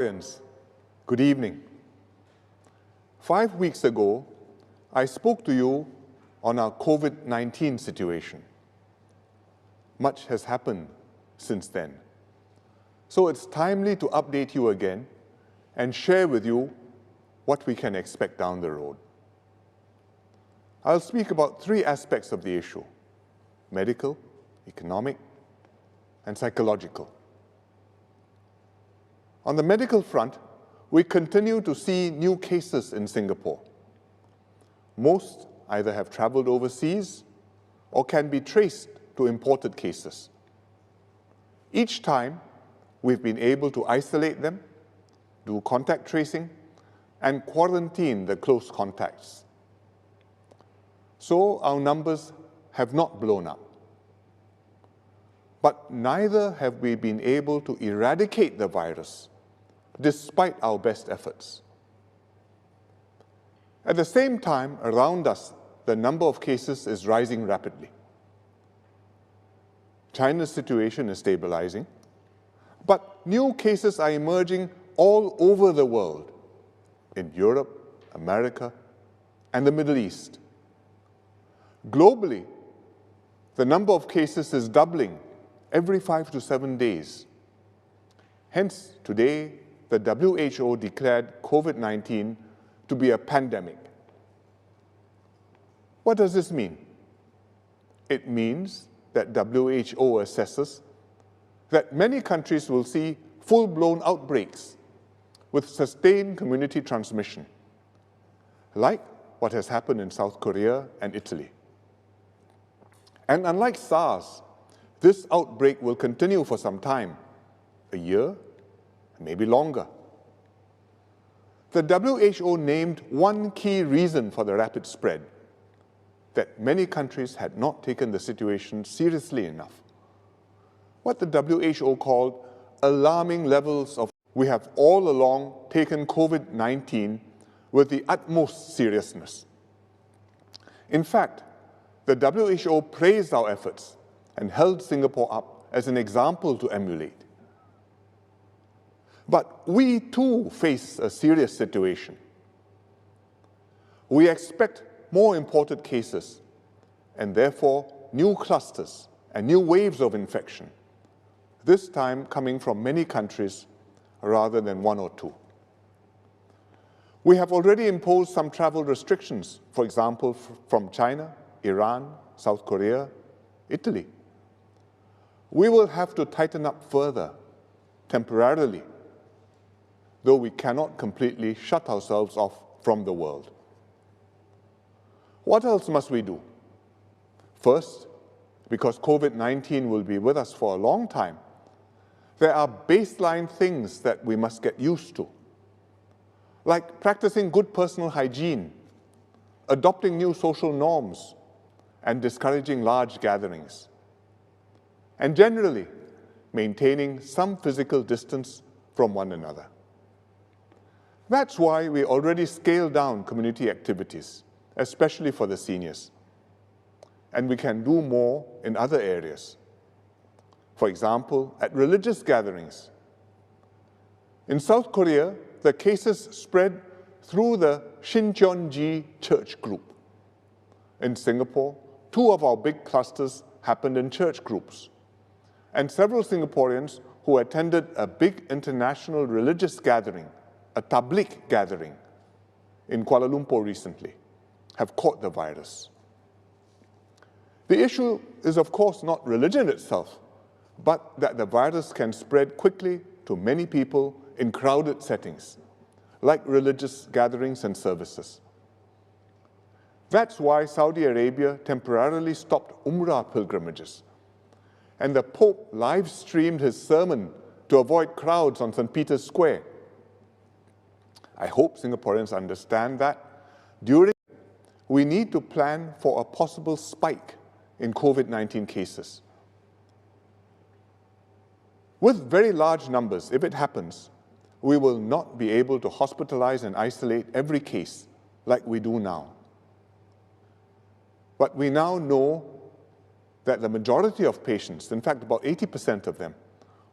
Friends, good evening. 5 weeks ago, I spoke to you on our COVID-19 situation. Much has happened since then. So it's timely to update you again and share with you what we can expect down the road. I'll speak about 3 aspects of the issue: medical, economic, and psychological. On the medical front, we continue to see new cases in Singapore. Most either have traveled overseas or can be traced to imported cases. Each time, we've been able to isolate them, do contact tracing, and quarantine the close contacts. So our numbers have not blown up. But neither have we been able to eradicate the virus, despite our best efforts. At the same time, around us, the number of cases is rising rapidly. China's situation is stabilizing, but new cases are emerging all over the world, in Europe, America, and the Middle East. Globally, the number of cases is doubling every 5 to 7 days. Hence, today, the WHO declared COVID-19 to be a pandemic. What does this mean? It means that WHO assesses that many countries will see full-blown outbreaks with sustained community transmission, like what has happened in South Korea and Italy. And unlike SARS, this outbreak will continue for some time, a year, maybe longer. The WHO named one key reason for the rapid spread: that many countries had not taken the situation seriously enough. What the WHO called alarming levels of. We have all along taken COVID-19 with the utmost seriousness. In fact, the WHO praised our efforts and held Singapore up as an example to emulate. But we too face a serious situation. We expect more imported cases and therefore new clusters and new waves of infection, this time coming from many countries rather than 1 or 2. We have already imposed some travel restrictions, for example, from China, Iran, South Korea, Italy. We will have to tighten up further, temporarily, though we cannot completely shut ourselves off from the world. What else must we do? First, because COVID-19 will be with us for a long time, there are baseline things that we must get used to, like practicing good personal hygiene, adopting new social norms, and discouraging large gatherings, and generally maintaining some physical distance from one another. That's why we already scaled down community activities, especially for the seniors. And we can do more in other areas. For example, at religious gatherings. In South Korea, the cases spread through the Shincheonji church group. In Singapore, 2 of our big clusters happened in church groups. And several Singaporeans who attended a big international religious gathering, a tabligh gathering, in Kuala Lumpur recently, have caught the virus. The issue is, of course, not religion itself, but that the virus can spread quickly to many people in crowded settings, like religious gatherings and services. That's why Saudi Arabia temporarily stopped Umrah pilgrimages, and the Pope live-streamed his sermon to avoid crowds on St. Peter's Square. I hope Singaporeans understand that we need to plan for a possible spike in COVID-19 cases. With very large numbers, if it happens, we will not be able to hospitalize and isolate every case like we do now. But we now know that the majority of patients, in fact about 80% of them,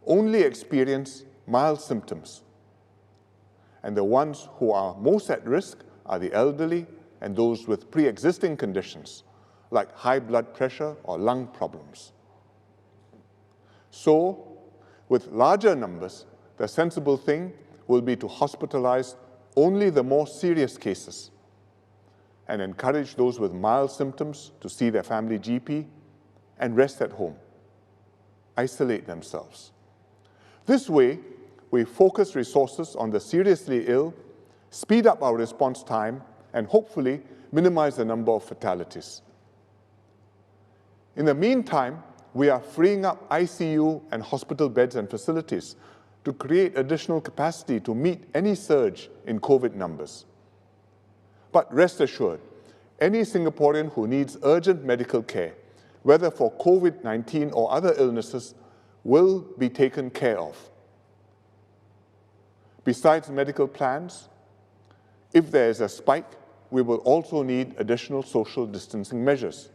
only experience mild symptoms. and the ones who are most at risk are the elderly and those with pre-existing conditions, like high blood pressure or lung problems. So, with larger numbers, the sensible thing will be to hospitalize only the more serious cases and encourage those with mild symptoms to see their family GP and rest at home, isolate themselves. This way, we focus resources on the seriously ill, speed up our response time, and hopefully minimize the number of fatalities. In the meantime, we are freeing up ICU and hospital beds and facilities to create additional capacity to meet any surge in COVID numbers. But rest assured, any Singaporean who needs urgent medical care, whether for COVID-19 or other illnesses, will be taken care of. Besides medical plans, if there is a spike, we will also need additional social distancing measures.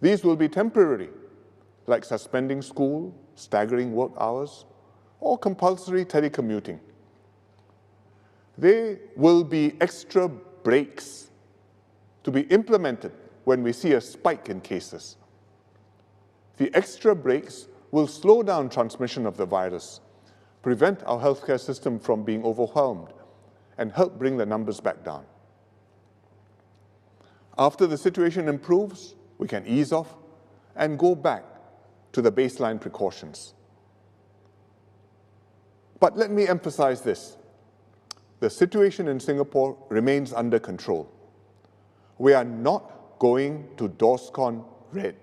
These will be temporary, like suspending school, staggering work hours, or compulsory telecommuting. They will be extra breaks to be implemented when we see a spike in cases. The extra breaks will slow down transmission of the virus, prevent our healthcare system from being overwhelmed, and help bring the numbers back down. After the situation improves, we can ease off and go back to the baseline precautions. But let me emphasize this. The situation in Singapore remains under control. We are not going to DORSCON red.